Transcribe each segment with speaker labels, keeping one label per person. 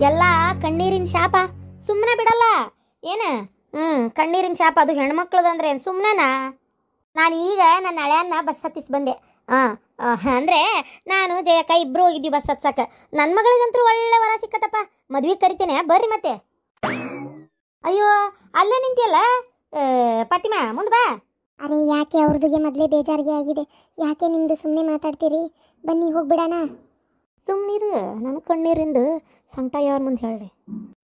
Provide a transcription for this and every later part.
Speaker 1: ಎಲ್ಲ ಕಣ್ಣೀರಿನ ಶಾಪ, ಸುಮ್ಮನೆ ಬಿಡಲ್ಲ ಏನ. ಕಣ್ಣೀರಿನ ಶಾಪ ಅದು ಹೆಣ್ಮಕ್ಳದಂದ್ರೆ ಏನು ಸುಮ್ಮನೆನಾ? ನಾನು ಈಗ ನನ್ನ ಹಳೆಯನ್ನ ಬಸ್ ಹತ್ತಿಸಿ ಬಂದೆ. ಅಂದರೆ ನಾನು ಜಯಕ್ಕ ಇಬ್ಬರು ಹೋಗಿದ್ವಿ ಬಸ್ ಹತ್ಸಕ್ಕೆ. ನನ್ನ ಮಗಳಿಗಂತೂ ಒಳ್ಳೆ ವರ ಸಿಕ್ಕತ್ತಪ್ಪ, ಮದ್ವೆ ಕರಿತೇನೆ ಬರ್ರಿ ಮತ್ತೆ. ಅಯ್ಯೋ ಅಲ್ಲೇ ನಿಂತಿಯಲ್ಲ ಫಾತಿಮಾ, ಮುಂದೆ ಬಾ.
Speaker 2: ಅರೆ ಯಾಕೆ ಅವ್ರದಿಗೆ ಮೊದಲೇ ಬೇಜಾರಿಗೆ ಆಗಿದೆ, ಯಾಕೆ ನಿಮ್ದು ಸುಮ್ಮನೆ ಮಾತಾಡ್ತೀರಿ? ಬನ್ನಿ ಹೋಗ್ಬಿಡೋಣ.
Speaker 1: ಸುಮ್ಮನಿರು, ನನ್ನ ಕಣ್ಣೀರಿಂದು ಸಂಕಟ ಯಾರ ಮುಂದೆ ಹೇಳಿ.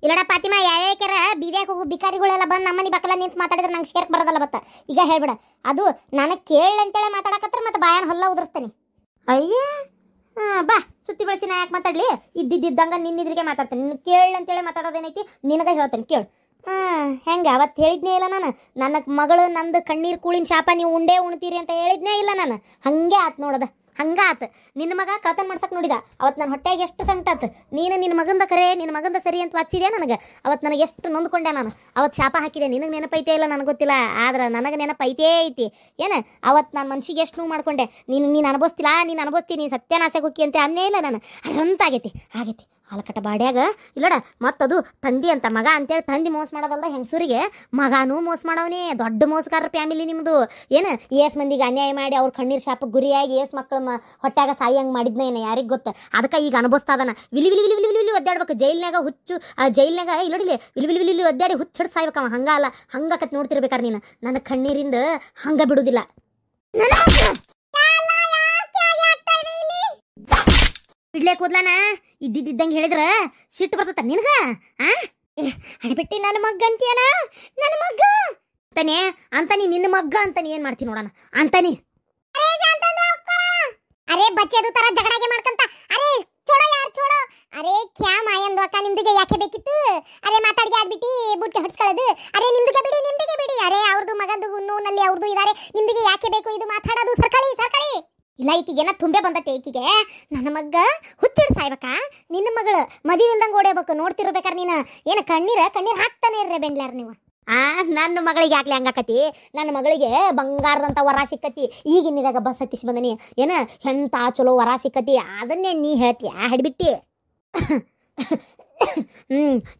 Speaker 2: ಇಲ್ಲಡ ಫಾತಿಮಾ, ಯಾವ್ಯಾಕ್ಯಾರ ಬೀದಿಯಾಗ ಹೋಗು ಬಿಕಾರಿಗಳೆಲ್ಲ ಬಂದು ನಮ್ಮನೆ ಬಕ್ಕಲ ನಿಂತು ಮಾತಾಡಿದ್ರೆ ನಂಗೆ ಶೇರ್ಕ್ ಬರೋದಲ್ಲ ಬತ್ತ. ಈಗ ಹೇಳ್ಬಿಡ, ಅದು ನನಗೆ ಕೇಳಿ ಅಂತೇಳಿ ಮಾತಾಡಕತ್ರ ಮತ್ತೆ ಬಾಯನ್ ಹೊಲ್ಲ ಉದುರಿಸ್ತೇನೆ.
Speaker 1: ಅಯ್ಯ ಬಾ, ಸುತ್ತಿ ಬಳಸಿ ನಾ ಯಾಕೆ ಮಾತಾಡ್ಲಿ? ಇದ್ದಿದ್ದಂಗ ನಿನ್ನಿದ್ರಿಗೆ ಮಾತಾಡ್ತೇನೆ. ನಿನ್ನ ಕೇಳಿ ಅಂತೇಳಿ ಮಾತಾಡೋದೇನೈತಿ ನಿನಗೆ ಹೇಳ್ತೇನೆ ಕೇಳು. ಹೆಂಗೆ ಅವತ್ತು ಹೇಳಿದ್ನೇ ಇಲ್ಲ ನಾನು, ನನ್ನ ಮಗಳು ನಂದು ಕಣ್ಣೀರು ಕೂಳಿನ ಶಾಪ ನೀವು ಉಂಡೇ ಉಣ್ತೀರಿ ಅಂತ ಹೇಳಿದ್ನೇ ಇಲ್ಲ ನಾನು. ಹಂಗೆ ಆತು ನೋಡದ, ಹಂಗಾತ. ನಿನ್ನ ಮಗ ಕಳ್ತನ ಮಾಡ್ಸಕ್ಕೆ ನೋಡಿದ, ಅವತ್ತು ನನ್ನ ಹೊಟ್ಟೆಗೆ ಎಷ್ಟು ಸಂಕಟ ಆತು. ನೀನು ನಿನ್ನ ಮಗಂದ ಕರೆ, ನಿನ್ನ ಮಗಂದ ಸರಿ ಅಂತ ವಾಚಿದೆ ನನಗೆ. ಅವತ್ತು ನನಗೆ ಎಷ್ಟು ನೊಂದ್ಕೊಂಡೆ ನಾನು. ಅವತ್ತು ಶಾಪ ಹಾಕಿದೆ, ನಿನಗೆ ನೆನಪೈತೆ ಇಲ್ಲ ನನಗೆ ಗೊತ್ತಿಲ್ಲ, ಆದ್ರೆ ನನಗೆ ನೆನಪೈತೇ ಐತಿ. ಏನು ಅವತ್ತು ನಾನು ಮನ್ಸಿಗೆ ಎಷ್ಟು ನೋವು ಮಾಡ್ಕೊಂಡೆ. ನೀನು ಅನುಭವಿಸ್ತಿಲ್ಲ, ನೀನು ಅನುಭವಿಸ್ತೀನಿ, ನೀನು ಸತ್ಯನಾಸೆ ಹೋಗಿ ಅಂತ ಅನ್ನೇ ಇಲ್ಲ ನಾನು. ಅದಂತ ಆಗೈತಿ ಹಾಲಕಟ್ಟ ಬಾಡ್ಯಾಗ. ಇಲ್ಲಡ ಮತ್ತದು ತಂದಿ ಅಂತ ಮಗ ಅಂತೇಳಿ ತಂದಿ ಮೋಸ ಮಾಡೋದಲ್ದ, ಹೆಂಗಸೂರಿಗೆ ಮಗನೂ ಮೋಸ ಮಾಡವನೇ. ದೊಡ್ಡ ಮೋಸಗಾರರ ಫ್ಯಾಮಿಲಿ ನಿಮ್ಮದು. ಏನು ಏಸ್ ಮಂದಿಗೆ ಅನ್ಯಾಯ ಮಾಡಿ ಅವ್ರ ಕಣ್ಣೀರು ಶಾಪಕ್ಕೆ ಗುರಿಯಾಗಿ ಏಸ್ ಮಕ್ಕಳು ಹೊಟ್ಯಾಗ ಸಾಯಿ ಹಂಗೆ ಮಾಡಿದ್ನ ಏನು ಯಾರಿಗೆ ಗೊತ್ತು. ಅದಕ್ಕೆ ಈಗ ಅನುಭವಿಸ್ತಾದನ. ವಿಲಿ ವಿಲಿ ವಿಲಿ ವಿಲಿ ವಿಲಿ ಒದ್ದಾಡ್ಬೇಕು ಜೈಲ್ನಾಗ. ಹುಚ್ಚು ಜೈಲ್ನಾಗ ಇಲ್ಲಡಿಲಿ ವಿಲಿ ವಿಲಿ ವಿಲಿ ಒದ್ದಾಡಿ ಹುಚ್ಚಿಡ್ ಸಾಯ್ಬೇಕವ. ಹಂಗಲ್ಲ, ಹಂಗಕತ್ ನೋಡ್ತಿರ್ಬೇಕಾರೆ ನೀನು. ನನ್ನ ಕಣ್ಣೀರಿಂದ ಹಂಗ ಬಿಡುದಿಲ್ಲ. ಬಿಡ್ಲೇ ಕೂದ್ಲಾನ ಇದ್ದಿದ್ದಂಗೆ ಹೇಳಿದ್ರ ಸಿಟ್ಟು ಬರ್ತತ ನಿನಗ. ಅಡ್ಬಿಟ್ಟಿ ನನ್ನ ಮಗ್ಗ ಅಂತೀಯನ, ನನ್ನ ಮಗ್ಗ ಅಂತಾನೆ ಅಂತಾನಿ, ನಿನ್ನ ಮಗ್ಗ ಅಂತಾನೆ. ಏನ್ ಮಾಡ್ತೀನಿ ನೋಡೋಣ ಅಂತಾನಿ.
Speaker 2: ಅರೆ ಬಚ್ಚೆದು ತರ ಜಗಳಾಗೆ ಮಾಡ್ಕಂತ. ಅರೆ ಚೋಡೋ ಯಾರು ಚೋಡೋ. ಅರೆ ಕ್ಯಾ ಮಾಯಂದು ಅಕ್ಕ, ನಿಮ್ದಿಗೆ ಯಾಕೆ ಬೇಕಿತ್ತು? ಅರೆ ಮಾತಾಡ್ಗೆ ಆಗ್ಬಿಟ್ಟು ಬುಟ್ಟಿ ಹೊಡ್ಸ್ಕೊಳ್ಳೋದು. ಅರೆ ನಿಮ್ದಿಗೆ ಬಿಡಿ. ಅರೆ ಅವ್ರದ್ದು ಮಗಂದು ನೋನಲ್ಲಿ ಅವ್ರದ್ದು ಇದಾರೆ, ನಿಮ್ದಿಗೆ ಯಾಕೆ ಬೇಕು ಇದು ಮಾತಾಡೋದು? ಸರ್ಕಳಿ ಇಲ್ಲ, ಈಕಿಗೆನ ತುಂಬೆ ಬಂದತ್ತೆ. ಈಕಿಗೆ ನನ್ನ ಮಗ್ಗ ಹುಚ್ಚಿಡ್ ಸಾಯ್ಬೇಕಾ? ನಿನ್ನ ಮಗಳು ಮದುವೆ ಇಲ್ದಂಗೆ ಓಡೇಬೇಕು. ನೋಡ್ತಿರ್ಬೇಕಾರೆ ನೀನು ಏನು ಕಣ್ಣೀರು ಹಾಕ್ತಾನೆ ಇರ್ರೆ ಬೆಂಡ್ಲಾರ ನೀವು.
Speaker 1: ನನ್ನ ಮಗಳಿಗೆ ಯಾಕ್ಲೆ ಹಂಗಾಕತಿ? ನನ್ನ ಮಗಳಿಗೆ ಬಂಗಾರದಂಥ ವರ ಸಿಕ್ಕತಿ. ಈಗಿನಿರಾಗ ಬಸ್ ಹತ್ತಿಸಿ ಬಂದನಿ. ಏನು ಎಂಥ ಚಲೋ ವರ ಸಿಕ್ಕತಿ, ಅದನ್ನೇ ನೀ ಹೇಳ್ತೀಯ ಹಿಡ್ಬಿಟ್ಟಿ.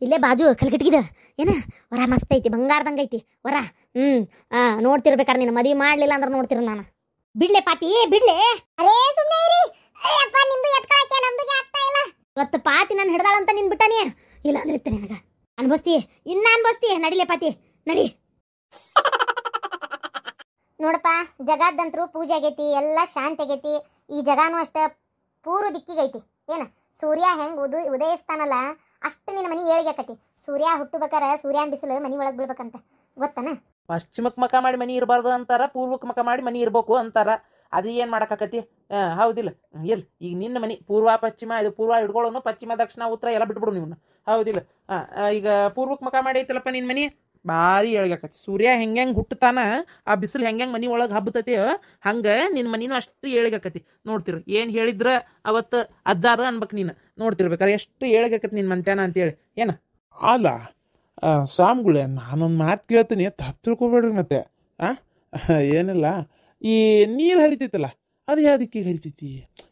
Speaker 1: ಇಲ್ಲೇ ಬಾಜು ಕಲ್ಕಟ್ಟಿಗಿದ ಏನು ವರ ಮಸ್ತ್ ಐತಿ, ಬಂಗಾರದಂಗೆ ಐತಿ ವರ. ನೋಡ್ತಿರ್ಬೇಕಾರೆ ನೀನು ಮದುವೆ ಮಾಡಲಿಲ್ಲ ಅಂದ್ರೆ ನೋಡ್ತಿರ ನಾನು. ಬಿಡ್ಲೆ ಪಾತಿ ಬಿಡ್ಲೆ.
Speaker 2: ಅರೇ ಸುಮ್ಮನೆ ಇರಿ ಅಪ್ಪ, ನಿಮ್ದು ಎತ್ಕೊಳಕ್ಕೆ ನಮ್ದು ಆಗ್ತಾ ಇಲ್ಲ.
Speaker 1: ಇವತ್ತು ಪಾತಿ ನಾನು ಹಿಡ್ದಾಳಂತ ನಿನ್ ಬಿಟ್ಟಾನಿ. ಇಲ್ಲ ಅಂದ್ರೆ ಇರ್ತಾನೆ ನನಗ ಅನ್ಭವಿಸ್ತಿ, ಇನ್ನ ಅನ್ಭವಿಸ್ತಿ. ನಡಿಲೆ ಪಾತಿ ನಡಿ.
Speaker 2: ನೋಡಪ್ಪ, ಜಗದಂತರು ಪೂಜೆ ಆಗೈತಿ, ಎಲ್ಲ ಶಾಂತಿ ಆಗೈತಿ. ಈ ಜಗಾನು ಅಷ್ಟ ಪೂರ್ವ ದಿಕ್ಕಿಗೈತಿ. ಏನು ಸೂರ್ಯ ಹೆಂಗ್ ಉದಯಿಸ್ತಾನಲ್ಲ ಅಷ್ಟು ನಿನ್ನ ಮನೆ ಏಳಿಗೆ ಆಕತಿ. ಸೂರ್ಯ ಹುಟ್ಟಬೇಕಾರೆ ಸೂರ್ಯನ ಬಿಸಿಲು ಮನಿ ಒಳಗೆ ಬೀಳ್ಬೇಕಂತ ಗೊತ್ತನ?
Speaker 3: ಪಶ್ಚಿಮಕ್ಕೆ ಮಕ ಮಾಡಿ ಮನಿ ಇರಬಾರ್ದು ಅಂತಾರ, ಪೂರ್ವಕ್ಕೆ ಮಕ ಮಾಡಿ ಮನಿ ಇರ್ಬೇಕು ಅಂತಾರ. ಅದು ಏನು ಮಾಡೋಕ್ಕಾಕತಿ? ಹೌದಿಲ್ಲ? ಎಲ್ಲಿ ಈಗ ನಿನ್ನ ಮನೆ ಪೂರ್ವ ಪಶ್ಚಿಮ, ಇದು ಪೂರ್ವ ಹಿಡ್ಕೊಳ್ಳೋನು, ಪಶ್ಚಿಮ ದಕ್ಷಿಣ ಉತ್ತರ ಎಲ್ಲ ಬಿಟ್ಬಿಡು ನೀವು. ಹೌದಿಲ್ಲ? ಈಗ ಪೂರ್ವಕ್ಕೆ ಮಕ ಮಾಡಿ ಐತಲ್ಲಪ್ಪ ನಿನ್ನ ಮನೆ, ಭಾರಿ ಏಳಿಗಾಕತಿ. ಸೂರ್ಯ ಹೆಂಗೆ ಹುಟ್ಟತಾನ, ಆ ಬಿಸಿಲು ಹೆಂಗೆ ಮನಿ ಒಳಗೆ ಹಬ್ಬತತಿ, ಹಂಗೆ ನಿನ್ನ ಮನಿನೂ ಅಷ್ಟು ಏಳಿಗಾಕತಿ. ನೋಡ್ತಿರು ಏನು ಹೇಳಿದ್ರ ಅವತ್ತು ಅಜ್ಜಾರ ಅನ್ಬೇಕು ನೀನು. ನೋಡ್ತಿರ್ಬೇಕಾರೆ ಎಷ್ಟು ಏಳಿಗಾಕತಿ ನಿನ್ನ ಮಂತ್ಯಾನ ಅಂತೇಳಿ. ಏನು
Speaker 4: ಅಲ್ಲ ಸ್ವಾಮಿಗಳೇ, ನಾನೊಂದು ಮಾತು ಕೇಳ್ತೀನಿ, ತಪ್ಪು ತಿಳ್ಕೊಬೇಡ್ರಿ. ಮತ್ತೆ ಏನಿಲ್ಲ, ಈ ನೀರು ಹರಿತೈತಲ್ಲ ಅದು ಯಾವುದಕ್ಕೆ ಹರಿತೈತಿ?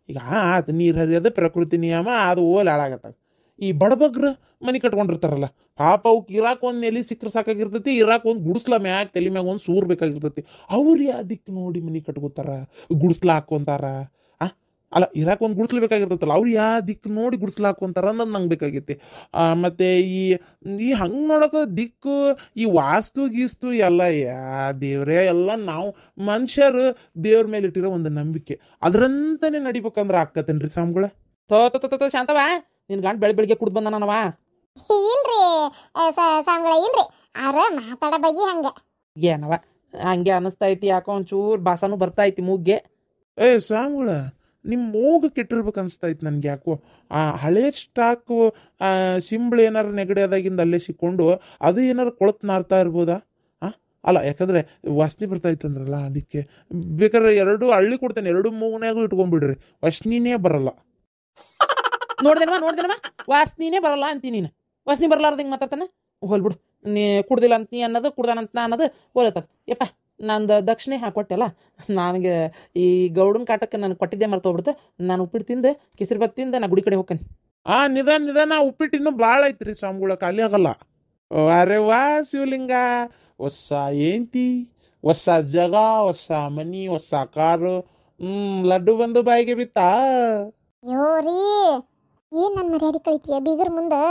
Speaker 4: ಈಗ ಆತು ನೀರು ಹರಿಯೋದು ಪ್ರಕೃತಿ ನಿಯಮ, ಅದು ಓಲ್ ಹಾಳಾಗತ್ತಾಗ. ಈ ಬಡಬಗ್ರು ಮನೆ ಕಟ್ಕೊಂಡಿರ್ತಾರಲ್ಲ, ಪಾಪ ಅವಕ್ಕೆ ಇರಾಕ್ ಒಂದು ನೆಲೆ ಸಿಕ್ಕರೆ ಸಾಕಾಗಿರ್ತೈತಿ, ಇರಾಕ್ ಒಂದು ಗುಡಿಸ್ಲ ಮ್ಯಾಗ ತಲೆ ಮ್ಯಾಗ ಒಂದು ಸೂರು ಬೇಕಾಗಿರ್ತೈತಿ. ಅವ್ರು ಯಾವ್ದಿಕ್ಕೆ ನೋಡಿ ಮನೆ ಕಟ್ಕೋತಾರ, ಗುಡಿಸ್ಲ ಹಾಕ್ಕೊಂತಾರ? ಅಲ್ಲ, ಇರಾಕ್ ಒಂದು ಗುಡಿಸ್ಲು ಬೇಕಾಗಿರ್ತೈತಲ್ಲ, ಅವ್ರು ಯಾವ ದಿಕ್ಕು ನೋಡಿ ಗುಡಿಸ್ಲು ಹಾಕ್ಕೊಂತಾರ ಅನ್ನೋದು ನಂಗೆ ಬೇಕಾಗೈತಿ. ಮತ್ತು ಈ ಹಂಗೆ ನೋಡೋಕೆ ದಿಕ್ಕು, ಈ ವಾಸ್ತು ಗೀಸ್ತು ಎಲ್ಲ ದೇವ್ರೇ ಎಲ್ಲ ನಾವು ಮನುಷ್ಯರು ದೇವ್ರ ಮೇಲೆ ಇಟ್ಟಿರೋ ಒಂದು ನಂಬಿಕೆ, ಅದರಂತಾನೆ ನಡಿಬೇಕಂದ್ರೆ ಆಕ್ಕತ್ತೇನ್ರಿ ಸ್ವಾಮಿಗಳ?
Speaker 3: ತೋ ಶಾಂತವ, ನಿನ್ನ ಗಂಡು ಬೆಳಿಗ್ಗೆ ಕುಡ್ದು ಬಂದ ನನವ.
Speaker 2: ಇಲ್ರಿ ಸ್ವಾಮಿಗಳ, ಇಲ್ರಿ ಅವ್ರ ಮಾತಾಡೋ ಬಗ್ಗೆ ಹಂಗೆ
Speaker 3: ಏನವ ಹಂಗೆ ಅನಿಸ್ತಾ ಐತಿ. ಯಾಕೋ ಒಂಚೂರು ಬಾಸನು ಬರ್ತಾ ಐತಿ ಮೂಗ್ಗೆ.
Speaker 4: ಸ್ವಾಮಿಗಳ, ನಿಮ್ಮ ಮೂಗು ಕೆಟ್ಟಿರ್ಬೇಕು ಅನಿಸ್ತೈತಿ ನನಗೆ ಯಾಕೋ. ಆ ಹಳೆ ಸ್ಟಾಕು ಸಿಂಬಳು ಏನಾರು ನೆಗಡಿ ಆದಾಗಿಂದ ಅಲ್ಲೇ ಸಿಕ್ಕೊಂಡು ಅದು ಏನಾರು ಕೊಳತು ನಾರ್ತಾ ಇರ್ಬೋದಾ? ಅಲ್ಲ, ಯಾಕಂದರೆ ವಾಸನೆ ಬರ್ತಾಯಿತ್ತಂದ್ರಲ್ಲ, ಅದಕ್ಕೆ ಬೇಕಾದ್ರೆ 2 ಹಳ್ಳಿ ಕೊಡ್ತೇನೆ, 2 ಮೂಗನ್ಯಾಗೂ ಇಟ್ಕೊಂಡ್ಬಿಡ್ರಿ, ವಾಸನೆನೇ ಬರಲ್ಲ.
Speaker 3: ನೋಡ್ದೇನವ ವಾಸನೆನೇ ಬರಲ್ಲ ಅಂತೀನಿ ನೀನು. ವಾಸನೆ ಬರಲಾರ್ದಂಗೆ ಮಾತಾಡ್ತಾನೆ. ಹೋಲ್ಬಿಡು, ನೀ ಕುಡ್ದಿಲ್ಲ ಅಂತ ನೀ ಅನ್ನೋದು, ಕುಡ್ದಾನಂತ ನಾ ಅನ್ನೋದು ಹೋಲತ್ತ. ಯಪ್ಪ ನಂದು ದಕ್ಷಿಣೆ ಹಾಕೊಟ್ಟೆಲ್ಲ ನನಗೆ ಈ ಗೌಡನ ಕಾಟಕ್ಕೆ ನಾನು ಕೊಟ್ಟಿದ್ದೆ ಮರ್ತೋಗ್ಬಿಡ್ತು. ನಾನು ಉಪ್ಪಿಟ್ಟು ತಿಂದು ಕೇಸರಿ ಬಾತ್ ತಿಂದು ನಾ ಗುಡಿ ಕಡೆ ಹೋಗ್ತೀನಿ.
Speaker 4: ನಿಧಾನ ನಿಧಾನ, ಉಪ್ಪಿಟ್ಟು ಇನ್ನೂ ಭಾಳ ಐತ್ರಿ ಸ್ವಾಮಿಗಳ, ಖಾಲಿ ಆಗಲ್ಲ. ಅರೆ ವಾ ಶಿವಲಿಂಗ, ಹೊಸ ಏಂತಿ, ಹೊಸ ಜಗ, ಹೊಸ ಮನಿ, ಹೊಸ ಕಾರು, ಲಡ್ಡು ಬಂದು ಬಾಯಿಗೆ ಬಿತ್ತಾ.
Speaker 2: ಯೋರಿ ಏನ್ ನನ್ನ ಮರ್ಯಾದೆ ಕಳಿತೀಯ ಬೀಗರ್ ಮುಂದೆ.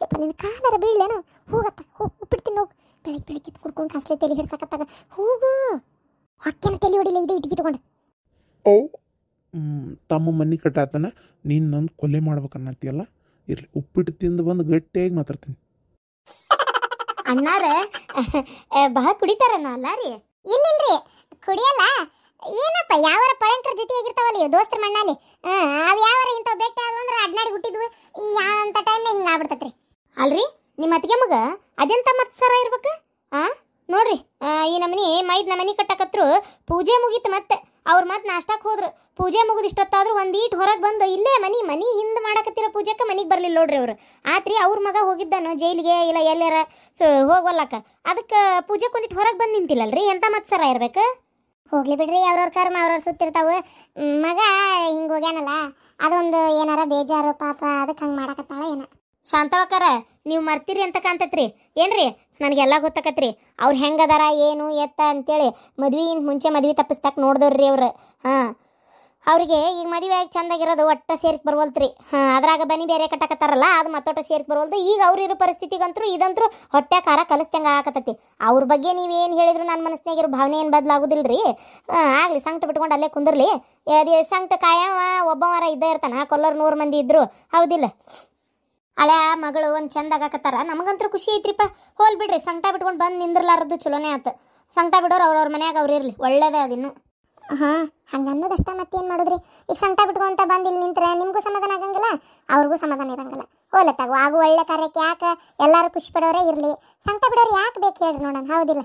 Speaker 2: ಯಪ್ಪ ನಿನ್ನ ಕಾಲರ ಬೀಳೇನು? ಹೋಗತ್ತ, ಹೋಗಿ ಉಪ್ಪಿಟ್ಟು ತಿನ್ನು ಹೋಗು. ಬೆಳಿಗ್ಗೆ ಕುಡ್ಕೊಂಡು ಕಾಸ್ಲೆ ತಲೆ ಹಿಡ್ಸಕತ್ತಾಗ ಹೋಗು. ಹೊಕ್ಕೇನ ತಲೆ ಹೊಡಿಲ್ಲ, ಇದೆ ಇಟ್ಕಿ ತಗೊಂಡು.
Speaker 4: ಓ ತಮ್ಮ ಮನೆ ಕಟ್ಟಾತನ ನೀನು ನಂದು ಕೊಲೆ ಮಾಡ್ಬೇಕನ್ನತ್ತಿಯಲ್ಲ. ಇರ್ಲಿ, ಉಪ್ಪಿಟ್ಟು ತಿಂದು ಬಂದು ಗಟ್ಟಿಯಾಗಿ ಮಾತಾಡ್ತೀನಿ.
Speaker 1: ಅಣ್ಣಾರ ಬಹಳ ಕುಡಿತಾರನ ಅಲ್ಲ ರೀ?
Speaker 2: ಇಲ್ಲಿಲ್ರಿ ಕುಡಿಯಲ್ಲ. ಏನಪ್ಪ ಯಾವಾರ ಪಳಂಕರ ಜೊತೆ ಆಗಿರ್ತಾವಲ್ಲ ಇವು ದೋಸ್ತರ ಮಣ್ಣಲ್ಲಿ, ಅವು ಯಾವಾರ ಇಂಥವು ಬೆಟ್ಟ ಅಂದ್ರೆ ಅಡ್ನಾಡಿ ಹುಟ್ಟಿದ್ವು. ಈ ಅಂತ ಟೈಮ್ನಾಗ ಹಿಂಗೆ ಆಗ್ಬಿಡ್ತತ್ರಿ.
Speaker 1: ಅಲ್ರಿ ನಿಮ್ಮ ಅತ್ತಿಗೆ ಮಗ ಅದೆಂತ ಮತ್ ಸರ ಇರ್ಬೇಕು? ನೋಡ್ರಿ ಈ ನಮ್ಮನಿ ಮೈದ್ ನಮ್ಮನಿ ಕಟ್ಟಕತ್ರು ಪೂಜೆ ಮುಗೀತು. ಮತ್ತೆ ಅವ್ರು ಮತ್ತೆ ನಾಷ್ಟಕ್ಕೆ ಹೋದ್ರು. ಪೂಜೆ ಮುಗಿದು ಇಷ್ಟೊತ್ತಾದ್ರೂ ಒಂದೀಟ್ ಹೊರಗೆ ಬಂದು ಇಲ್ಲೇ ಮನಿ ಹಿಂದೆ ಮಾಡಕತ್ತಿರೋ ಪೂಜೆಕ್ಕೆ ಮನೆಗೆ ಬರಲಿಲ್ಲ ನೋಡ್ರಿ ಅವರು. ಆತ್ರಿ ಅವ್ರ ಮಗ ಹೋಗಿದ್ದಾನು ಜೈಲಿಗೆ ಇಲ್ಲ ಎಲ್ಲಾರ ಹೋಗೋಲ್ಲಕ್ಕ. ಅದಕ್ಕೆ ಪೂಜೆಗೆ ಒಂದಿಟ್ಟು ಹೊರಗೆ ಬಂದು ನಿಂತಿಲ್ಲಲ್ರಿ? ಎಂತ ಮತ್ ಸರ ಇರ್ಬೇಕು?
Speaker 2: ಹೋಗ್ಲಿ ಬಿಡ್ರಿ, ಅವ್ರವ್ರ ಕರ್ಮ ಅವ್ರವ್ರು ಸುತ್ತಿರ್ತಾವೆ. ಮಗ ಹಿಂಗೆ ಹೋಗ್ಯಾನಲ್ಲ, ಅದೊಂದು ಏನಾರ ಬೇಜಾರು ಪಾಪ, ಅದಕ್ಕೆ ಹಂಗೆ ಮಾಡಕತ್ತಾಳ ಏನ.
Speaker 1: ಶಾಂತವಕ್ಕಾರ ನೀವು ಮರ್ತೀರಿ ಅಂತ ಕಾಣ್ತತ್ರಿ ಏನ್ರಿ? ನನಗೆಲ್ಲ ಗೊತ್ತಾಕತ್ರಿ ಅವ್ರು ಹೆಂಗದಾರ ಏನು ಎತ್ತ ಅಂತೇಳಿ. ಮುಂಚೆ ಮದ್ವೆ ತಪ್ಪಿಸ್ತಕ್ ನೋಡ್ದವ್ರಿ ಅವ್ರು. ಅವ್ರಿಗೆ ಈಗ ಮದುವೆ ಆಗಿ ಚಂದಾಗಿರೋದು ಒಟ್ಟ ಸೇರಿಕ್ ಬರ್ವಲ್ತ್ರಿ. ಅದ್ರಾಗ ಬನಿ ಬೇರೆ ಕಟ್ಟಕತ್ತಾರಲ್ಲ, ಅದು ಮತ್ತೊಟ್ಟ ಸೇರಿಕ್ ಬರ್ವಲ್ದು. ಈಗ ಅವ್ರು ಇರೋ ಪರಿಸ್ಥಿತಿಗಂತೂ ಇದಂತರೂ ಹೊಟ್ಟೆ ಖಾರ ಕಲಿಸ್ದಂಗೆ ಆಗಕತ್ತತಿ. ಅವ್ರ ಬಗ್ಗೆ ನೀವೇನು ಹೇಳಿದ್ರು ನನ್ನ ಮನಸ್ಸಿನಾಗಿರೋ ಭಾವನೆ ಏನು ಬದಲಾಗೋದಿಲ್ರಿ. ಆಗಲಿ, ಸಂಕಟ ಬಿಟ್ಕೊಂಡು ಅಲ್ಲೇ ಕುಂದಿರ್ಲಿ. ಅದೇ ಸಂಕಟ ಕಾಯವ ಒಬ್ಬವರ ಇದ್ದೇ ಇರ್ತಾನ, ಕೊಲ್ಲೋರು 100 ಮಂದಿ ಇದ್ರು. ಹೌದಿಲ್ಲ? ಹಳೆ ಮಗಳು ಒಂದು ಚಂದ ಆಗಾಕತ್ತಾರ, ನಮಗಂತೂ ಖುಷಿ ಐತ್ರಿಪ್ಪ. ಹೋಲ್ ಬಿಡ್ರಿ, ಸಂಕಟ ಬಿಟ್ಕೊಂಡು ಬಂದು ನಿಂದ್ರಲಾರದು ಚಲೋನೇ ಆತು. ಸಂಕಟ ಬಿಡೋರು ಅವ್ರವ್ರ ಮನ್ಯಾಗ ಅವ್ರು ಇರಲಿ, ಒಳ್ಳೇದೇ ಅದಿನ್ನು.
Speaker 2: ಹಂಗೆ ಅನ್ನೋದಷ್ಟ ಮತ್ತೇನು ಮಾಡೋದ್ರಿ? ಈಗ ಸಂಕಟ ಬಿಟ್ಕೊಂತ ಬಂದು ಇಲ್ಲಿ ನಿಂತ್ರೆ ನಿಮಗೂ ಸಮಾಧಾನ ಆಗಂಗಿಲ್ಲ, ಅವ್ರಿಗೂ ಸಮಾಧಾನ ಇರಂಗಿಲ್ಲ. ಹೋಲತ್ತಾಗು ಆಗು ಒಳ್ಳೆ ಕಾರ್ಯಕ್ಕೆ ಯಾಕೆ ಎಲ್ಲರೂ ಖುಷಿ ಪಡೋರೇ ಇರಲಿ, ಸಂಕಟ ಬಿಡೋರು ಯಾಕೆ ಬೇಕು ಹೇಳ್ರಿ ನೋಡೋಣ. ಹೌದಿಲ್ಲ?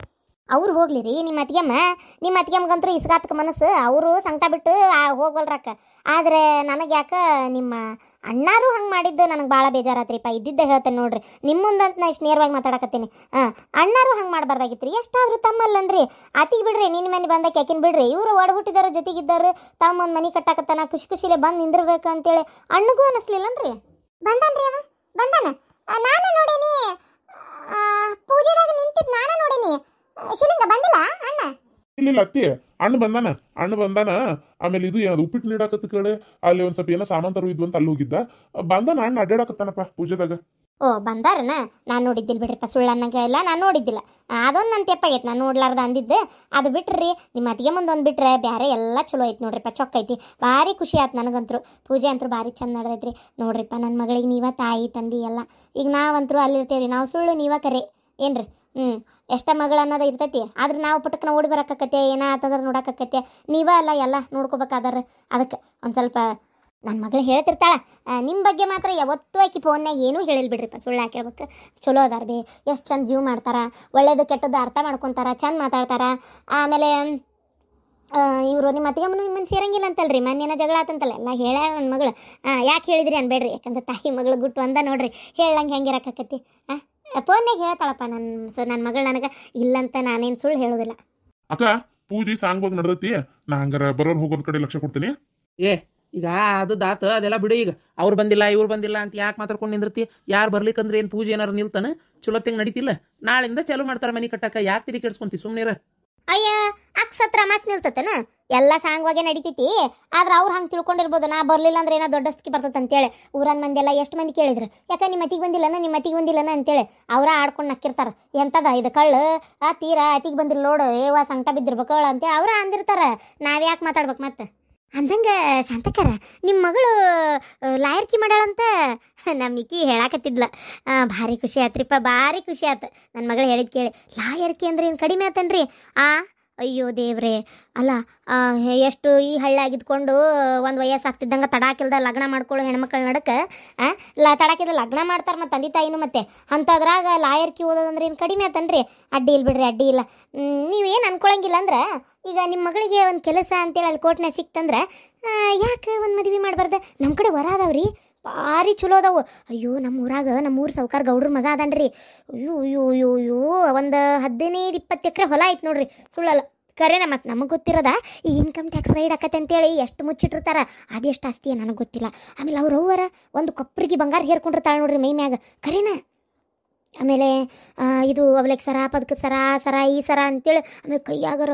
Speaker 1: ಅವ್ರು ಹೋಗ್ಲಿ ರೀ, ನಿಮ್ಮ ಅತ್ತಿಗೆಮ್ಮಗಂತೂ ಇಸ್ಗಾತಕ್ಕೆ ಮನಸ್ಸು, ಅವರು ಸಂಕಟ ಬಿಟ್ಟು ಹೋಗ್ವಲ್ರಕ್ಕ. ಆದರೆ ನನಗೆ ಯಾಕೆ ನಿಮ್ಮ ಅಣ್ಣಾರು ಹಂಗೆ ಮಾಡಿದ್ದು ನನಗೆ ಭಾಳ ಬೇಜಾರಾತ್ರಿಪ್ಪ. ಇದ್ದಿದ್ದೆ ಹೇಳ್ತೇನೆ ನೋಡ್ರಿ, ನಿಮ್ಮ ಮುಂದಂತ ನಾ ಇಷ್ಟು ನೇರವಾಗಿ ಮಾತಾಡಕತ್ತೀನಿ. ಅಣ್ಣಾರು ಹಂಗೆ ಮಾಡಬಾರ್ದಾಗಿತ್ತು ರೀ. ಎಷ್ಟಾದರೂ ತಮ್ಮಲ್ಲನ್ರಿ, ಆತಿಗೆ ಬಿಡ್ರಿ, ನಿನ್ನ ಮನೆ ಬಂದಕ್ಕೆ ಯಾಕಿನ ಬಿಡ್ರಿ. ಇವರು ಒಡಹುಟ್ಟಿದಾರು ಜೊತೆಗಿದ್ದಾರು, ತಮ್ಮ ಒಂದು ಮನೆ ಕಟ್ಟಾಕತ್ತಾನ, ಖುಷಿಲೇ ಬಂದು ನಿಂದಿರ್ಬೇಕು ಅಂತೇಳಿ ಅಣ್ಣಗೂ ಅನ್ನಿಸ್ಲಿಲ್ಲನ್ರಿ?
Speaker 2: ಬಂದನ್ರಿ ಅವ, ಬಂದಾನ. ನಾನು ನೋಡೀನಿ, ಪೂಜೆದಾಗ ನಿಂತಿದ್ದು ನಾನು ನೋಡೀನಿ. ಶಿವಲಿಂಗ ಬಂದಿಲ್ಲ ಅಣ್ಣ?
Speaker 4: ಇಲ್ಲ ಅತ್ತಿ, ಅಣ್ಣ ಬಂದಾನ. ಆಮೇಲೆ ಇದು ಉಪ್ಪಿಟ್ಟು ನೀಡಾಕತ್ತ ಕಡೆ ಅಲ್ಲಿ ಒಂದ್ ಸ್ವಲ್ಪ ಏನೋ ಸಾಮಾನ್ ತರು ಇದ್ವು ಅಂತ ಅಲ್ಲಿ ಹೋಗಿದ್ದ. ಬಂದಾನ ಅಣ್ಣ ಅಡ್ಡಾಡಕತ್ತಾನಪ್ಪ ಪೂಜೆದಾಗ.
Speaker 1: ಓ ಬಂದಾರನ? ನಾನು ನೋಡಿದ್ದಿಲ್ಲ ಬಿಡ್ರಿಪ್ಪ, ಸುಳ್ಳು ಅನ್ನಂಗೆ ಇಲ್ಲ, ನಾನು ನೋಡಿದ್ದಿಲ್ಲ. ಅದೊಂದು ನನ್ನ ತೆಪ್ಪಾಗೈತೆ, ನಾನು ನೋಡ್ಲಾರ್ದ ಅಂದಿದ್ದೆ. ಅದು ಬಿಟ್ರಿ ನಿಮ್ಮ ಅತ್ತಿಗೆ ಮುಂದೆ ಒಂದು ಬಿಟ್ರೆ ಬೇರೆ ಎಲ್ಲ ಚಲೋ ಐತಿ ನೋಡ್ರಿಪ್ಪ, ಚೊಕ್ಕೈತಿ. ಭಾರಿ ಖುಷಿ ಆಯ್ತು ನನಗಂತೂ. ಪೂಜೆ ಅಂತೂ ಭಾರಿ ಚಂದ ನಡೆದೈತ್ರಿ. ನೋಡ್ರಿಪ್ಪ, ನನ್ನ ಮಗಳಿಗೆ ನೀವ ತಾಯಿ ತಂದಿ ಎಲ್ಲ. ಈಗ ನಾವಂತರೂ ಅಲ್ಲಿರ್ತೇವ್ರಿ, ನಾವು ಸುಳ್ಳು ನೀವ ಕರೆ ಏನ್ರಿ? ಎಷ್ಟ ಮಗಳು ಅನ್ನೋದು ಇರ್ತೈತಿ. ಆದ್ರೆ ನಾವು ಪುಟ್ಟಕ್ಕನ ಓಡಿ ಬರೋಕತ್ತೆ, ಏನಾತಂದ್ರೆ ನೋಡೋಕತ್ತೆ. ನೀವ ಅಲ್ಲ ಎಲ್ಲ ನೋಡ್ಕೋಬೇಕಾದ್ರೆ. ಅದಕ್ಕೆ ಒಂದು ಸ್ವಲ್ಪ ನನ್ನ ಮಗಳು ಹೇಳ್ತಿರ್ತಾಳೆ, ನಿಮ್ಮ ಬಗ್ಗೆ ಮಾತ್ರ ಯಾವತ್ತೂ ಆಕಿ ಫೋನ್ನಾಗ ಏನೂ ಹೇಳಿಲ್ಲ ಬಿಡ್ರಿಪ್ಪ, ಸುಳ್ಳು ಯಾಕೆ ಹೇಳ್ಬೇಕು. ಚಲೋ ಅದಾರ ಬೇ, ಎಷ್ಟು ಚಂದ ಜೀವ ಮಾಡ್ತಾರ, ಒಳ್ಳೇದು ಕೆಟ್ಟದ್ದು ಅರ್ಥ ಮಾಡ್ಕೊತಾರ, ಚಂದ ಮಾತಾಡ್ತಾರ. ಆಮೇಲೆ ಇವರು ನಿಮ್ಮ ಅತ್ತಿಗೆಮ್ಮನ ನಿಮ್ಮನ್ನು ಸೇರಂಗಿಲ್ಲ ಅಂತಲ್ರಿ, ಮೊನ್ನೆನ ಜಗಳ ಆತಂತಲ್ಲ, ಎಲ್ಲ ಹೇಳ ನನ್ನ ಮಗಳು. ಯಾಕೆ ಹೇಳಿದ್ರಿ ಅನ್ಬೇಡ್ರಿ, ಯಾಕಂದ್ರೆ ತಾಯಿ ಮಗಳು ಗುಟ್ಟು ಅಂದ ನೋಡ್ರಿ, ಹೇಳಂಗೆ ಹೆಂಗೆ ಇರಕತ್ತಿ. ಫೋನ್ನಾಗ ಹೇಳ್ತಾಳಪ್ಪ ನನ್ನ ಮಗಳು ನನಗೆ, ಇಲ್ಲಂತ ನಾನೇನು ಸುಳ್ಳು ಹೇಳೋದಿಲ್ಲ.
Speaker 4: ಅಕ್ಕ, ಪೂಜೆ ಸಾಂಗ್ವಾಗಿ ನಡೆದೈತಿ, ನಾ ಹಂಗಾರ ಬರೋರು ಹೋಗೋದ್ ಕಡೆ ಲಕ್ಷ್ಯ ಕೊಡ್ತೀನಿ.
Speaker 3: ಈಗ ಅದು ದಾತ ಅದೆಲ್ಲ ಬಿಡು. ಈಗ ಅವ್ರು ಬಂದಿಲ್ಲ ಇವ್ರು ಬಂದಿಲ್ಲ ಅಂತ ಯಾಕೆ ಮಾತಾಡ್ಕೊಂಡು ನಿಂದಿರ್ತಿ? ಯಾರು ಬರ್ಲಿಕ್ಕಂದ್ರೆ ಏನು ಪೂಜೆ ಏನಾರು ನಿಲ್ತಾನೆ? ಚಲೋತ್ತಂಗೆ ನಡೀತಿಲ್ಲ. ನಾಳಿಂದ ಚಾಲು ಮಾಡ್ತಾರೆ ಮನೆ ಕಟ್ಟಕ್ಕೆ, ಯಾಕೆ ತಿರಿ ಕೆಡ್ಸ್ಕೊಂತಿ? ಸುಮ್ಮನಿರ.
Speaker 1: ಅಯ್ಯ ಅಕ್ಸತ್ರ ಮಾಸ್ ನಿಲ್ತತನ, ಎಲ್ಲ ಸಾಂಗ್ವಾಗೆ ನಡೀತೈತಿ. ಆದ್ರೆ ಅವ್ರು ಹಂಗೆ ತಿಳ್ಕೊಂಡಿರ್ಬೋದು, ನಾ ಬರಲಿಲ್ಲ ಅಂದ್ರೆ ಏನೋ ದೊಡ್ಡಸ್ಕಿ ಬರ್ತದೆ ಅಂತೇಳಿ. ಊರನ್ ಮಂದಿ ಎಲ್ಲ ಎಷ್ಟು ಮಂದಿ ಕೇಳಿದ್ರು, ಯಾಕೆ ನಿಮ್ಮ ಅತ್ತಿಗೆ ಬಂದಿಲ್ಲನ ಅಂತೇಳಿ ಅವರ ಆಡ್ಕೊಂಡು ನಕ್ಕಿರ್ತಾರೆ. ಎಂತದ ಇದು ಕಳ್ಳು ತೀರಾ ಅತಿಗೆ ಬಂದಿಲ್ಲ ನೋಡು, ಏವ ಸಂಕಟ ಬಿದ್ದಿರ್ಬೇಕು ಅಂತೇಳಿ ಅವ್ರ ಅಂದಿರ್ತಾರೆ. ನಾವ್ಯಾಕೆ ಮಾತಾಡ್ಬೇಕು ಮತ್ತೆ? ಅಂದಂಗೆ ಶಾಂತಕರ, ನಿಮ್ಮ ಮಗಳು ಲಾಯರ್ಕಿ ಮಾಡಾಳಂತ ನಮ್ಮ ಇಕ್ಕಿ ಹೇಳಾಕತ್ತಿದ್ಲ. ಭಾರಿ ಖುಷಿ ಆತ್ರಿಪ್ಪ, ಭಾರಿ ಖುಷಿ ಆಯ್ತು ನನ್ನ ಮಗಳು ಹೇಳಿದ್ ಕೇಳಿ. ಲಾಯರ್ಕಿ ಅಂದ್ರೆ ಏನು ಕಡಿಮೆ ಆತನ್ರಿ? ಅಯ್ಯೋ ದೇವ್ರೆ, ಅಲ್ಲ ಎಷ್ಟು ಈ ಹಳ್ಳಾಗಿದ್ಕೊಂಡು ಒಂದು ವಯಸ್ಸಾಗ್ತಿದ್ದಂಗೆ ತಡಾಕಿಲ್ದ ಲಗ್ನ ಮಾಡ್ಕೊಳ್ಳೋ ಹೆಣ್ಮಕ್ಳ ನಡಕ್ಕೆ ತಡಾಕಿಲ್ದ ಲಗ್ನ ಮಾಡ್ತಾರೆ ಮತ್ತು ತಂದೆ ತಾಯಿನೂ. ಮತ್ತೆ ಅಂಥದ್ರಾಗ ಲಾಯರ್ಕಿ ಓದೋದಂದ್ರೆ ಏನು ಕಡಿಮೆ ಆತನ್ರಿ? ಅಡ್ಡಿ ಇಲ್ಲ ಬಿಡ್ರಿ, ಅಡ್ಡಿ ಇಲ್ಲ. ನೀವೇನು ಅನ್ಕೊಳಂಗಿಲ್ಲ ಅಂದ್ರೆ, ಈಗ ನಿಮ್ಮ ಮಗಳಿಗೆ ಒಂದು ಕೆಲಸ ಅಂತೇಳಿ ಅಲ್ಲಿ ಕೋರ್ಟ್ನಾಗ ಸಿಕ್ತಂದ್ರೆ ಯಾಕೆ ಒಂದು ಮದುವೆ ಮಾಡಬಾರ್ದು? ನಮ್ಮ ಕಡೆ ವರ ಅದಾವ್ರಿ, ಭಾರಿ ಚಲೋ ಅದಾವು. ಅಯ್ಯೋ ನಮ್ಮ ಊರು ಸಾವ್ಕಾರ ಗೌಡ್ರ ಮಗ ಅದನ್ರಿ. ಅಯ್ಯೋ ಒಂದು 15-20 ಎಕರೆ ಹೊಲ ಐತೆ ನೋಡ್ರಿ, ಸುಳ್ಳಲ್ಲ. ಕರೆನ ಮತ್ತು ನಮಗೆ ಗೊತ್ತಿರೋದ ಈ ಇನ್ಕಮ್ ಟ್ಯಾಕ್ಸ್ ರೈಡ್ ಆಕತ್ತೆ ಅಂತೇಳಿ ಎಷ್ಟು ಮುಚ್ಚಿಟ್ಟಿರ್ತಾರ ಅದೆಷ್ಟು ಆಸ್ತಿ ನನಗೆ ಗೊತ್ತಿಲ್ಲ. ಆಮೇಲೆ ಅವ್ರ ಅವ್ವರ ಒಂದು ಕೊಪ್ಪರಿಗೆ ಬಂಗಾರ ಹೇರ್ಕೊಂಡಿರ್ತಾಳೆ ನೋಡ್ರಿ ಮೈ ಮ್ಯಾಗ ಕರೆನ. ಆಮೇಲೆ ಇದು ಅವಲೆಕ್ ಸರ ಪದಕದ ಸರ ಈ ಸರ ಅಂತೇಳಿ ಆಮೇಲೆ ಕೈಯಾಗರ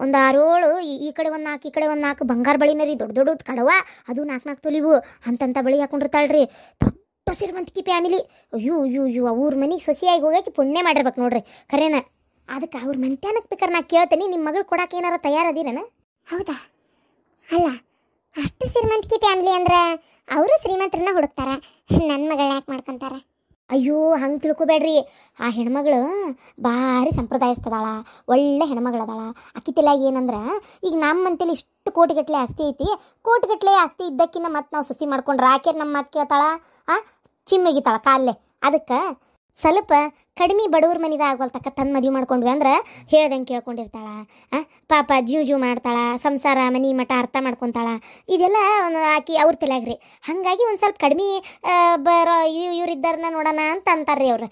Speaker 1: ಒಂದು 6 ಈ ಕಡೆ ಒಂದು 4 ಈ ಕಡೆ ಒಂದು 4 ಬಂಗಾರ ಬಳಿನ ರೀ ದೊಡ್ಡ ದೊಡ್ಡದು ಕಡವ ಅದು 4 ತೊಲಿವು ಅಂತಂತ ಬಳಿ ಹಾಕೊಂಡಿರ್ತಾಳ್ರಿ. ದೊಡ್ಡ ಶ್ರೀಮಂತಿಕೆ ಫ್ಯಾಮಿಲಿ. ಅಯ್ಯೋ ಅವ್ರ ಮನೆಗೆ ಸೊಸೆಯಾಗಿ ಹೋಗಕ್ಕೆ ಪುಣ್ಯ ಮಾಡಿರ್ಬೇಕು ನೋಡ್ರಿ ಕರೆನ. ಅದಕ್ಕೆ ಅವ್ರ ಮಂತ್ಯಾನಕ್ಕೆ ಬೇಕಾರೆ ನಾ ಕೇಳ್ತೀನಿ, ನಿಮ್ಮ ಮಗಳು ಕೊಡಕ್ಕೆ ಏನಾರ ತಯಾರದಿರೇನ?
Speaker 2: ಹೌದಾ? ಅಲ್ಲ, ಅಷ್ಟು ಶ್ರೀಮಂತಿಕೆ ಫ್ಯಾಮಿಲಿ ಅಂದ್ರೆ ಅವರು ಶ್ರೀಮಂತರನ್ನ ಹುಡುಕ್ತಾರ, ನನ್ನ ಮಗಳನ್ನ ಯಾಕೆ ಮಾಡ್ಕೊಂತಾರ?
Speaker 1: ಅಯ್ಯೋ ಹಂಗೆ ತಿಳ್ಕೊಬೇಡ್ರಿ. ಆ ಹೆಣ್ಮಗಳು ಭಾರಿ ಸಂಪ್ರದಾಯಸ್ಥದಾಳ, ಒಳ್ಳೆ ಹೆಣ್ಮಗಳದಾಳ. ಆಕಿ ತಲೆಯಾಗ ಏನಂದ್ರೆ ಈಗ ನಮ್ಮಂತೇಳಿ ಇಷ್ಟು ಕೋಟಿಗಟ್ಟಲೆ ಆಸ್ತಿ ಐತಿ, ಕೋಟಿಗಟ್ಟಲೆ ಆಸ್ತಿ ಇದ್ದಕ್ಕಿನ್ನ ಮತ್ತೆ ನಾವು ಸೊಸಿ ಮಾಡ್ಕೊಂಡ್ರೆ ಆಕೆ ನಮ್ಮ ಮಾತು ಕೇಳ್ತಾಳ, ಚಿಮ್ಮಿಗಿತಾಳ ಕಾಲೇ. ಅದಕ್ಕೆ ಸ್ವಲ್ಪ ಕಡಿಮೆ ಬಡವ್ರ ಮನಿದ ಆಗವಲ್ತಕ್ಕ ತನ್ನ ಮದುವೆ ಮಾಡ್ಕೊಂಡ್ವಿ ಅಂದ್ರೆ ಹೇಳ್ದಂಗೆ ಕೇಳ್ಕೊಂಡಿರ್ತಾಳ. ಪಾಪ ಜೀವ ಮಾಡ್ತಾಳ, ಸಂಸಾರ ಮನಿ ಮಠ ಅರ್ಥ ಮಾಡ್ಕೊತಾಳ. ಇದೆಲ್ಲ ಆಕಿ ಅವ್ರ ತಲೆಯಾಗ್ರಿ. ಹಾಗಾಗಿ ಒಂದು ಸ್ವಲ್ಪ ಕಡಿಮೆ ಬರೋ ಇವ್ರಿದ್ದಾರನ್ನ ನೋಡೋಣ ಅಂತ ಅಂತಾರ್ರಿ ಅವ್ರು.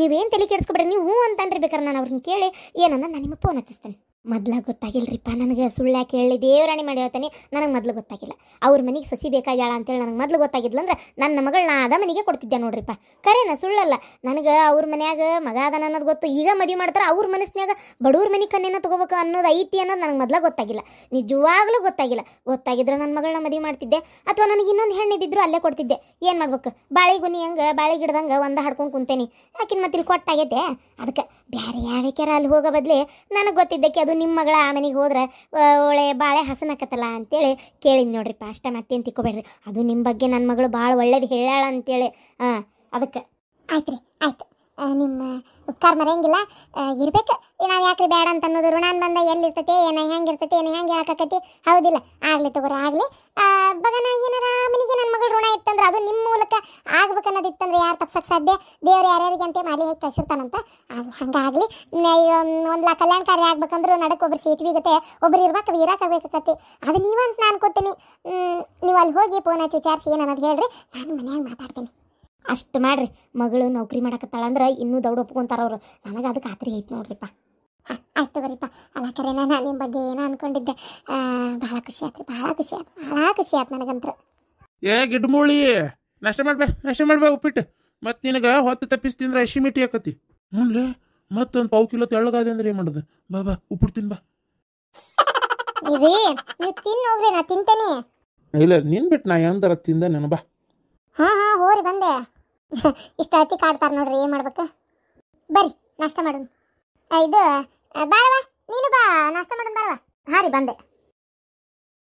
Speaker 1: ನೀವೇನು ತಲೆ ಕೆಡಿಸ್ಕೊಬೇಡ್ರಿ, ನೀವು ಹ್ಞೂ ಅಂತನ್ರಿ. ಬೇಕಾರೆ ನಾನು ಅವ್ರನ್ನ ಕೇಳಿ ಏನನ್ನ ನಾನು ನಿಮಗೆ ಫೋನ್ ಹಚ್ಚಿಸ್ತೇನೆ. ಮೊದ್ಲ ಗೊತ್ತಾಗಿಲ್ರಿಪ್ಪ ನನಗೆ, ಸುಳ್ಳ್ಯಾಕೆ ಹೇಳಿ ದೇವರಾಣಿ ಮಾಡಿ ಹೇಳ್ತಾನೆ, ನನಗೆ ಮೊದಲು ಗೊತ್ತಾಗಿಲ್ಲ. ಅವ್ರ ಮನೆಗೆ ಸೊಸಿ ಬೇಕಾಗ್ಯಾಳ ಅಂತೇಳಿ ನನಗೆ ಮೊದಲು ಗೊತ್ತಾಗಿದ್ಲಂದ್ರೆ ನನ್ನ ಮಗಳನ್ನ ಅದ ಮನೆಗೆ ಕೊಡ್ತಿದ್ದೆ ನೋಡ್ರಿಪ್ಪ. ಕರೆನ ಸುಳ್ಳಲ್ಲ. ನನಗೆ ಅವ್ರ ಮನ್ಯಾಗ ಮಗ ಅದಾನ ಅನ್ನೋದು ಗೊತ್ತು. ಈಗ ಮದುವೆ ಮಾಡ್ತಾರೆ ಅವ್ರ ಮನಸ್ಸಿನಾಗ ಬಡವ್ರ ಮನೆ ಕನ್ನೇನ ತೊಗೋಬೇಕು ಅನ್ನೋದು ಐತಿ ಅನ್ನೋದು ನನಗೆ ಮೊದಲ ಗೊತ್ತಾಗಿಲ್ಲ, ನಿಜವಾಗ್ಲೂ ಗೊತ್ತಾಗಿಲ್ಲ. ಗೊತ್ತಾಗಿದ್ರೆ ನನ್ನ ಮಗಳನ್ನ ಮದುವೆ ಮಾಡ್ತಿದ್ದೆ, ಅಥವಾ ನನಗೆ ಇನ್ನೊಂದು ಹೆಣ್ಣಿದ್ದಿದ್ರು ಅಲ್ಲೇ ಕೊಡ್ತಿದ್ದೆ. ಏನು ಮಾಡ್ಬೇಕು, ಬಾಳೆಗೊನಿ ಹಂಗೆ ಬಾಳೆ ಗಿಡದಂಗೆ ಒಂದು ಹಾಡ್ಕೊಂಡು ಕುಂತೇನಿ. ಆಕಿನ ಮತ್ತೆ ಇಲ್ಲಿ ಕೊಟ್ಟಾಗೈತೆ. ಅದಕ್ಕೆ ಬೇರೆ ಯಾವ್ಯಾಕ್ಯಾರ ಅಲ್ಲಿ ಹೋಗೋ ಬದಲಿ ನನಗೆ ಗೊತ್ತಿದ್ದಕ್ಕೆ ಅದು ನಿಮ್ಮ ಮಗಳ ಆ ಮನೆಗೆ ಹೋದ್ರೆ ಒಳ್ಳೆ ಬಾಳೆ ಹಸನಾಕತ್ತಲ್ಲ ಅಂತೇಳಿ ಕೇಳಿದ್ ನೋಡ್ರಿಪ್ಪ. ಅಷ್ಟ ಮತ್ತೇನು ತಿಕ್ಕೋಬೇಡ್ರಿ. ಅದು ನಿಮ್ಮ ಬಗ್ಗೆ ನನ್ನ ಮಗಳು ಭಾಳ ಒಳ್ಳೇದು ಹೇಳ್ಯಾಳ ಅಂತೇಳಿ. ಅದಕ್ಕೆ
Speaker 2: ಆಯ್ತು ರೀ, ಆಯ್ತು. ನಿಮ್ಮ ಉಪಕಾರ ಮರೆಯಂಗಿಲ್ಲ, ಇರ್ಬೇಕು. ನಾವು ಯಾಕ್ರಿ ಬೇಡ ಅಂತ ಅನ್ನೋದು. ಋಣಾನ್ ಬಂದ ಎಲ್ಲಿರ್ತೈತೆ, ಏನೋ ಹೆಂಗಿರ್ತೈತೆ, ಏನೋ ಹೆಂಗೆ ಹೇಳಕತ್ತೈತಿ. ಹೌದಿಲ್ಲ? ಆಗಲಿ ತಗೋರಿ, ಆಗಲಿ. ಬಗನ ಏನಾರ ಮನೆಗೆ ನನ್ನ ಮಗಳು ಋಣ ಇತ್ತಂದ್ರೆ ಅದು ನಿಮ್ಮ ಮೂಲಕ ಆಗ್ಬೇಕನ್ನೋದಿತ್ತಂದ್ರೆ ಯಾರು ತಪ್ಸಕ್ಕೆ ಸಾಧ್ಯ? ದೇವ್ರು ಯಾರ್ಯಾರಿಗೆ ಅಂತ ಮಾಲಿ ಹೇಗೆ ಕಳ್ಸಿರ್ತಾನಂತ. ಆಗಲಿ, ಹಂಗಾಗಲಿ. ಒಂದು ಕಲ್ಯಾಣ ಕಾರ್ಯ ಆಗ್ಬೇಕಂದ್ರೆ ನಡಕ್ಕೆ ಒಬ್ರು ಸೇತುವಿಗತ್ತೆ ಒಬ್ರು ಇರ್ಬೇಕು, ಇರಾಕಬೇಕಾಗತ್ತೆ. ಅದು ನೀವಂತ ನಾನು ಅನ್ಕೋತೀನಿ. ನೀವು ಅಲ್ಲಿ ಹೋಗಿ ಫೋನ್ ಹಚ್ಚಿ ವಿಚಾರಿಸಿ ಏನು ಅನ್ನೋದು ಹೇಳ್ರಿ, ನಾನು ಮನ್ಯಾಗ ಮಾತಾಡ್ತೀನಿ.
Speaker 1: ಅಷ್ಟು ಮಾಡ್ರಿ. ಮಗಳು ನೌಕರಿ ಮಾಡಕತ್ತಾಳಂದ್ರೆ ಇನ್ನೂ ದೌಡ್ ಒಪ್ಕೊಂತಾರ ಅವ್ರು. ನನಗೆ ಅದಕ್ಕೆ ಖಾತ್ರಿ ಐತಿ ನೋಡ್ರಿಪ್ಪ.
Speaker 2: ಆಯ್ತು ತಗೋರಿಪ್ಪ. ಅಲ್ಲ ಕರೆ ನಾನು ನಿಮ್ಮ ಬಗ್ಗೆ ಏನೋ ಅನ್ಕೊಂಡಿದ್ದೆ. ಭಾಳ ಖುಷಿ ಆಯ್ತು, ಭಾಳ ಖುಷಿ ಆಯ್ತು ನನಗಂತ್ರ.
Speaker 4: ಗಿಡ್ಮೂಳಿ ನಾಷ್ಟ ಮಾಡ್ಬೇ ಉಪ್ಪಿಟ್ಟು. ಮತ್ತು ನಿನಗೆ ಹೊತ್ತು ತಪ್ಪಿಸಿ ತಿಂದ್ರೆ ಅಶಿಮಿಟಿ ಆಕತಿ. ಹ್ಞೂ, ಮತ್ತೊಂದು 1/4 ಕಿಲೋ ತೆಳ್ಳಗಾದೆ ಅಂದ್ರೆ ಏನು ಮಾಡೋದು? ಬಾ ಉಪ್ಪಿಟ್ಟು ತಿನ್ ಬಾ.
Speaker 2: ರೀ ನೀವು ತಿನ್ನು ಹೋಗ್ರಿ, ನಾ ತಿಂತೇನೆ.
Speaker 4: ಇಲ್ಲ, ನಿನ್ ಬಿಟ್ಟು ನಾ ಎಂದರ ತಿಂದ ನಾನು. ಬಾ.
Speaker 2: ಹಾಂ ಹೋರಿ ಬಂದೆ. ಇಷ್ಟ ಅತಿ ಕಾಡ್ತಾರೆ ನೋಡ್ರಿ, ಏನು ಮಾಡ್ಬೇಕು? ಬರ್ರಿ ನಾಷ್ಟ ಮಾಡೋಣ. ಇದು ಬಾರವಾ, ನೀನು ಬಾ ನಾಷ್ಟ ಮಾಡೋಣ. ಬಾರವಾ.
Speaker 1: ಹಾಂ ರೀ ಬಂದೆ.